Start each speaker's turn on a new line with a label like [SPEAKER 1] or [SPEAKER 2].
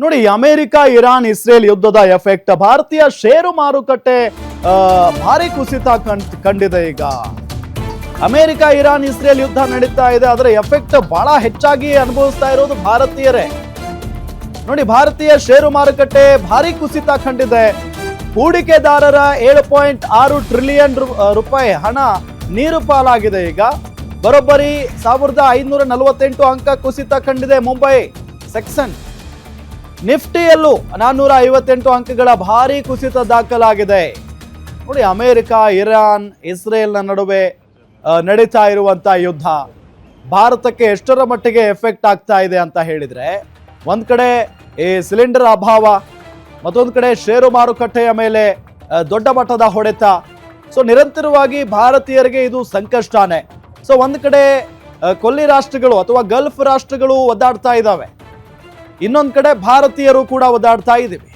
[SPEAKER 1] ನೋಡಿ, America Iran Israel ಯುದ್ಧದ effect ಭಾರತೀಯ ಷೇರು ಮಾರುಕಟ್ಟೆ ಭಾರಿ ಕುಸಿತ ಕಂಡಿದೆ. ಈಗ ಅಮೆರಿಕ ಇರಾನ್ ಇಸ್ರೇಲ್ ಯುದ್ಧ ನಡೀತಾ ಇದೆ, ಅದರ ಎಫೆಕ್ಟ್ ಬಹಳ ಹೆಚ್ಚಾಗಿ ಅನುಭವಿಸ್ತಾ ಇರೋದು ಭಾರತೀಯರೇ. ನೋಡಿ, ಭಾರತೀಯ ಷೇರು ಮಾರುಕಟ್ಟೆ ಭಾರಿ ಕುಸಿತ ಕಂಡಿದೆ. ಹೂಡಿಕೆದಾರರ 7.6 ಟ್ರಿಲಿಯನ್ ರೂಪಾಯಿ ಹಣ ನೀರು ಪಾಲಾಗಿದೆ. ಈಗ ಬರೋಬ್ಬರಿ 1548 ಅಂಕ ಕುಸಿತ ಕಂಡಿದೆ ಮುಂಬೈ ಸೆಕ್ಷನ್. ನಿಫ್ಟಿಯಲ್ಲೂ 458 ಅಂಕಗಳ ಭಾರಿ ಕುಸಿತ ದಾಖಲಾಗಿದೆ. ನೋಡಿ, ಅಮೆರಿಕ ಇರಾನ್ ಇಸ್ರೇಲ್ನ ನಡುವೆ ನಡೀತಾ ಇರುವಂತ ಯುದ್ಧ ಭಾರತಕ್ಕೆ ಎಷ್ಟರ ಮಟ್ಟಿಗೆ ಎಫೆಕ್ಟ್ ಆಗ್ತಾ ಇದೆ ಅಂತ ಹೇಳಿದ್ರೆ, ಒಂದ್ ಕಡೆ ಈ ಸಿಲಿಂಡರ್ ಅಭಾವ, ಮತ್ತೊಂದು ಕಡೆ ಷೇರು ಮಾರುಕಟ್ಟೆಯ ಮೇಲೆ ದೊಡ್ಡ ಮಟ್ಟದ ಹೊಡೆತ. ಸೊ ನಿರಂತರವಾಗಿ ಭಾರತೀಯರಿಗೆ ಇದು ಸಂಕಷ್ಟನೇ. ಸೊ ಒಂದ್ ಕಡೆ ಕೊಲ್ಲಿ ರಾಷ್ಟ್ರಗಳು ಅಥವಾ ಗಲ್ಫ್ ರಾಷ್ಟ್ರಗಳು ಒದ್ದಾಡ್ತಾ ಇದ್ದಾವೆ, ಇನ್ನೊಂದು ಕಡೆ ಭಾರತೀಯರು ಕೂಡ ಒದ್ದಾಡ್ತಾ ಇದ್ದೀವಿ.